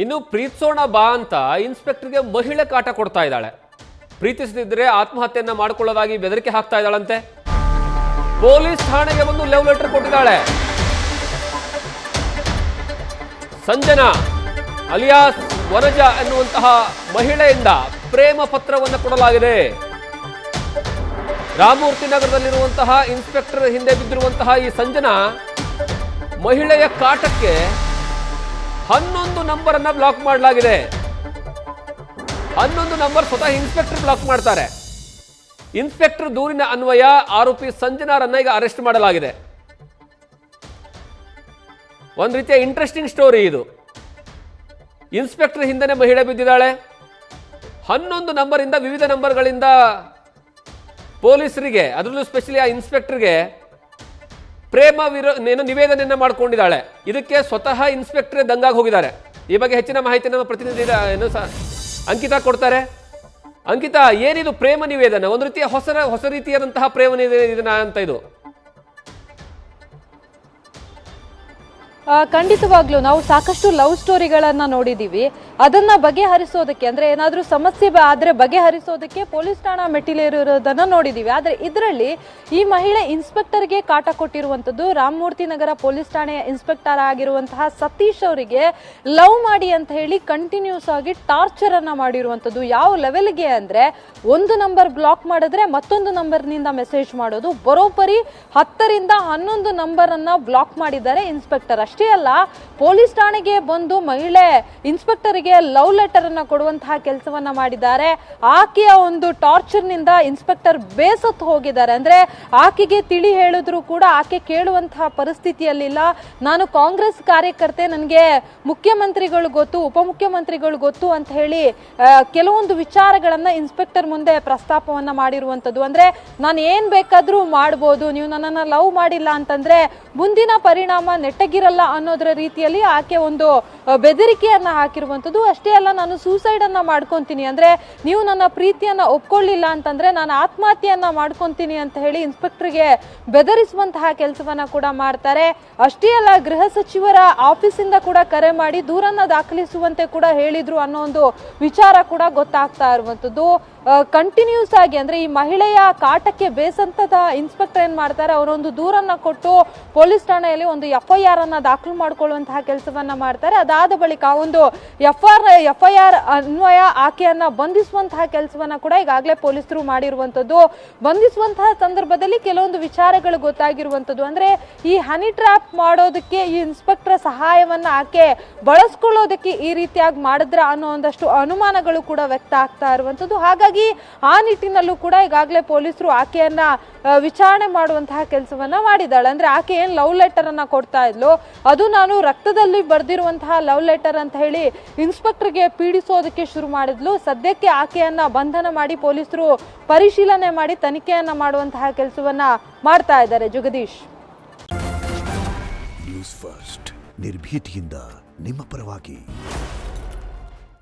ಇನ್ನು ಪ್ರೀತಿಸೋಣ ಬಾ ಅಂತ ಇನ್ಸ್ಪೆಕ್ಟರ್ಗೆ ಮಹಿಳೆ ಕಾಟ ಕೊಡ್ತಾ ಇದ್ದಾಳೆ. ಪ್ರೀತಿಸದಿದ್ರೆ ಆತ್ಮಹತ್ಯೆಯನ್ನ ಮಾಡಿಕೊಳ್ಳೋದಾಗಿ ಬೆದರಿಕೆ ಹಾಕ್ತಾ ಇದ್ದಾಳಂತೆ. ಪೊಲೀಸ್ ಠಾಣೆಗೆ ಬಂದು love letter ಕೊಟ್ಟಿದ್ದಾಳೆ. Sanjana alias Vanaja ಎನ್ನುವಂತಹ ಮಹಿಳೆಯಿಂದ ಪ್ರೇಮ ಪತ್ರವನ್ನು ಕೊಡಲಾಗಿದೆ. ರಾಮಮೂರ್ತಿ ನಗರದಲ್ಲಿರುವಂತಹ ಇನ್ಸ್ಪೆಕ್ಟರ್ ಹಿಂದೆ ಬಿದ್ದಿರುವಂತಹ ಈ ಸಂಜನಾ ಮಹಿಳೆಯ ಕಾಟಕ್ಕೆ 11 ನಂಬರ್ ಅನ್ನ ಬ್ಲಾಕ್ ಮಾಡಲಾಗಿದೆ. 11 ನಂಬರ್ ಸ್ವತಃ ಇನ್ಸ್ಪೆಕ್ಟರ್ ಬ್ಲಾಕ್ ಮಾಡ್ತಾರೆ. ಇನ್ಸ್ಪೆಕ್ಟರ್ ದೂರಿನ ಅನ್ವಯ ಆರೋಪಿ ಸಂಜನಾರನ್ನ ಈಗ ಅರೆಸ್ಟ್ ಮಾಡಲಾಗಿದೆ. ಒಂದು ರೀತಿಯ ಇಂಟ್ರೆಸ್ಟಿಂಗ್ ಸ್ಟೋರಿ ಇದು. ಇನ್ಸ್ಪೆಕ್ಟರ್ ಹಿಂದೆನೇ ಮಹಿಳೆ ಬಿದ್ದಿದ್ದಾಳೆ. 11 ನಂಬರ್ ಇಂದ ವಿವಿಧ ನಂಬರ್ಗಳಿಂದ ಪೊಲೀಸರಿಗೆ, ಅದರಲ್ಲೂ ಸ್ಪೆಷಲಿ ಆ ಇನ್ಸ್ಪೆಕ್ಟರ್ಗೆ ಪ್ರೇಮ ನಿವೇದನೆಯನ್ನ ಮಾಡಿಕೊಂಡಿದ್ದಾಳೆ. ಇದಕ್ಕೆ ಸ್ವತಃ ಇನ್ಸ್ಪೆಕ್ಟರ್ ದಂಗಾಗಿ ಹೋಗಿದ್ದಾರೆ. ಈ ಬಗ್ಗೆ ಹೆಚ್ಚಿನ ಮಾಹಿತಿ ನಮ್ಮ ಪ್ರತಿನಿಧಿ ಅಂಕಿತಾ ಕೊಡ್ತಾರೆ. ಅಂಕಿತಾ, ಏನಿದು ಪ್ರೇಮ ನಿವೇದನೆ? ಒಂದು ರೀತಿಯ ಹೊಸ ರೀತಿಯಾದಂತಹ ಪ್ರೇಮ ನಿವೇದನ ಅಂತ ಇದು. ಖಂಡಿತವಾಗ್ಲೂ ನಾವು ಸಾಕಷ್ಟು ಲವ್ ಸ್ಟೋರಿಗಳನ್ನ ನೋಡಿದೀವಿ. ಅದನ್ನ ಬಗೆಹರಿಸೋದಕ್ಕೆ, ಅಂದ್ರೆ ಏನಾದ್ರೂ ಸಮಸ್ಯೆ ಆದ್ರೆ ಬಗೆಹರಿಸೋದಕ್ಕೆ ಪೊಲೀಸ್ ಠಾಣಾ ಮೆಟ್ಟಿಲೇರೋದನ್ನ ನೋಡಿದೀವಿ. ಆದ್ರೆ ಇದರಲ್ಲಿ ಈ ಮಹಿಳೆ ಇನ್ಸ್ಪೆಕ್ಟರ್ಗೆ ಕಾಟ ಕೊಟ್ಟಿರುವಂತದ್ದು. ರಾಮಮೂರ್ತಿ ನಗರ ಪೊಲೀಸ್ ಠಾಣೆಯ ಇನ್ಸ್ಪೆಕ್ಟರ್ ಆಗಿರುವಂತಹ ಸತೀಶ್ ಅವರಿಗೆ ಲವ್ ಮಾಡಿ ಅಂತ ಹೇಳಿ ಕಂಟಿನ್ಯೂಸ್ ಆಗಿ ಟಾರ್ಚರ್ ಅನ್ನ ಮಾಡಿರುವಂತದ್ದು. ಯಾವ ಲೆವೆಲ್ಗೆ ಅಂದ್ರೆ, ಒಂದು ನಂಬರ್ ಬ್ಲಾಕ್ ಮಾಡಿದ್ರೆ ಮತ್ತೊಂದು ನಂಬರ್ನಿಂದ ಮೆಸೇಜ್ ಮಾಡೋದು. ಬರೋಬ್ಬರಿ 10 ರಿಂದ 11 ನಂಬರ್ ಅನ್ನ ಬ್ಲಾಕ್ ಮಾಡಿದ್ದಾರೆ ಇನ್ಸ್ಪೆಕ್ಟರ್. ಅಷ್ಟೇ ಅಲ್ಲ, ಪೊಲೀಸ್ ಠಾಣೆಗೆ ಬಂದು ಮಹಿಳೆ ಇನ್ಸ್ಪೆಕ್ಟರ್ಗೆ ಲವ್ ಲೆಟರ್ ಅನ್ನ ಕೊಡುವಂತಹ ಕೆಲಸವನ್ನ ಮಾಡಿದ್ದಾರೆ. ಆಕೆಯ ಒಂದು ಟಾರ್ಚರ್ ನಿಂದ ಇನ್ಸ್ಪೆಕ್ಟರ್ ಬೇಸತ್ತು ಹೋಗಿದ್ದಾರೆ. ಅಂದ್ರೆ ಆಕೆಗೆ ತಿಳಿ ಹೇಳಿದ್ರು ಕೂಡ ಆಕೆ ಕೇಳುವಂತಹ ಪರಿಸ್ಥಿತಿಯಲ್ಲಿಲ್ಲ. ನಾನು ಕಾಂಗ್ರೆಸ್ ಕಾರ್ಯಕರ್ತೆ, ನನಗೆ ಮುಖ್ಯಮಂತ್ರಿಗಳು ಗೊತ್ತು, ಉಪಮುಖ್ಯಮಂತ್ರಿಗಳು ಗೊತ್ತು ಅಂತ ಹೇಳಿ ಕೆಲವೊಂದು ವಿಚಾರಗಳನ್ನ ಇನ್ಸ್ಪೆಕ್ಟರ್ ಮುಂದೆ ಪ್ರಸ್ತಾಪವನ್ನ ಮಾಡಿರುವಂತದ್ದು. ಅಂದ್ರೆ ನಾನು ಏನ್ ಬೇಕಾದ್ರೂ ಮಾಡ್ಬೋದು, ನೀವು ನನ್ನನ್ನ ಲವ್ ಮಾಡಿಲ್ಲ ಅಂತಂದ್ರೆ ಮುಂದಿನ ಪರಿಣಾಮ ನೆಟ್ಟಗಿರಲ್ಲ ಅನ್ನೋದ್ರ ರೀತಿಯಲ್ಲಿ ಆಕೆ ಒಂದು ಬೆದರಿಕೆಯನ್ನ ಹಾಕಿರುವಂತದ್ದು. ಅಷ್ಟೇ ಅಲ್ಲ, ನಾನು ಸೂಸೈಡ್ ಅನ್ನ ಮಾಡ್ಕೊಂತೀನಿ, ಅಂದ್ರೆ ನೀವು ನನ್ನ ಪ್ರೀತಿಯನ್ನ ಒಪ್ಕೊಳ್ಳಿಲ್ಲ ಅಂತಂದ್ರೆ ನಾನು ಆತ್ಮಹತ್ಯೆಯನ್ನ ಮಾಡ್ಕೊಂತೀನಿ ಅಂತ ಹೇಳಿ ಇನ್ಸ್ಪೆಕ್ಟರ್ಗೆ ಬೆದರಿಸುವಂತಹ ಕೆಲಸವನ್ನ ಕೂಡ ಮಾಡ್ತಾರೆ. ಅಷ್ಟೇ ಅಲ್ಲ, ಗೃಹ ಸಚಿವರ ಆಫೀಸಿಂದ ಕೂಡ ಕರೆ ಮಾಡಿ ದೂರನ್ನ ದಾಖಲಿಸುವಂತೆ ಕೂಡ ಹೇಳಿದ್ರು ಅನ್ನೋ ಒಂದು ವಿಚಾರ ಕೂಡ ಗೊತ್ತಾಗ್ತಾ ಇರುವಂತದ್ದು. ಕಂಟಿನ್ಯೂಸ್ ಆಗಿ, ಅಂದ್ರೆ ಈ ಮಹಿಳೆಯ ಕಾಟಕ್ಕೆ ಬೇಸಂತದ ಇನ್ಸ್ಪೆಕ್ಟರ್ ಏನ್ ಮಾಡ್ತಾರೆ, ಅವರೊಂದು ದೂರನ್ನ ಕೊಟ್ಟು ಪೊಲೀಸ್ ಠಾಣೆಯಲ್ಲಿ ಒಂದು FIR ಅನ್ನ ದಾಖಲು ಮಾಡಿಕೊಳ್ಳುವಂತಹ ಕೆಲಸವನ್ನ ಮಾಡ್ತಾರೆ. ಅದಾದ ಬಳಿಕ ಒಂದು FIR ಅನ್ವಯ ಆಕೆಯನ್ನ ಬಂಧಿಸುವಂತಹ ಕೆಲಸವನ್ನ ಕೂಡ ಈಗಾಗಲೇ ಪೊಲೀಸರು ಮಾಡಿರುವಂತದ್ದು. ಬಂಧಿಸುವಂತಹ ಸಂದರ್ಭದಲ್ಲಿ ಕೆಲವೊಂದು ವಿಚಾರಗಳು ಗೊತ್ತಾಗಿರುವಂತದ್ದು. ಅಂದ್ರೆ ಈ ಹನಿ ಟ್ರ್ಯಾಪ್ ಮಾಡೋದಕ್ಕೆ ಈ ಇನ್ಸ್ಪೆಕ್ಟರ್ ಸಹಾಯವನ್ನ ಆಕೆ ಬಳಸ್ಕೊಳ್ಳೋದಕ್ಕೆ ಈ ರೀತಿಯಾಗಿ ಮಾಡಿದ್ರ ಅನ್ನೋ ಒಂದಷ್ಟು ಅನುಮಾನಗಳು ಕೂಡ ವ್ಯಕ್ತ ಆಗ್ತಾ ಇರುವಂತದ್ದು. ಹಾಗಾಗಿ ಆ ನಿಟ್ಟಿನಲ್ಲೂ ಕೂಡ ಈಗಾಗಲೇ ಪೊಲೀಸರು ಆಕೆಯನ್ನ ವಿಚಾರಣೆ ಮಾಡುವಂತಹ ಕೆಲಸವನ್ನ ಮಾಡಿದ್ದಾಳೆ. ಅಂದ್ರೆ ಆಕೆ ಏನ್ ಲವ್ ಲೆಟರ್ ಅನ್ನ ಕೊಡ್ತಾ ಇದ್ಲು, ಅದು ನಾನು ರಕ್ತದಲ್ಲಿ ಬರ್ದಿರುವಂತಹ ಲವ್ ಲೆಟರ್ ಅಂತ ಹೇಳಿ ಇನ್ಸ್ಪೆಕ್ಟರ್ಗೆ ಪೀಡಿಸೋದಕ್ಕೆ ಶುರು ಮಾಡಿದ್ಲು. ಸದ್ಯಕ್ಕೆ ಆಕೆಯನ್ನ ಬಂಧನ ಮಾಡಿ ಪೊಲೀಸರು ಪರಿಶೀಲನೆ ಮಾಡಿ ತನಿಖೆಯನ್ನ ಮಾಡುವಂತಹ ಕೆಲಸವನ್ನ ಮಾಡ್ತಾ ಇದ್ದಾರೆ. ಜಗದೀಶ್, ನ್ಯೂಸ್ ಫಸ್ಟ್ ನಿರ್ಭೀತಿಯಿಂದ ನಿಮ್ಮ ಪರವಾಗಿ.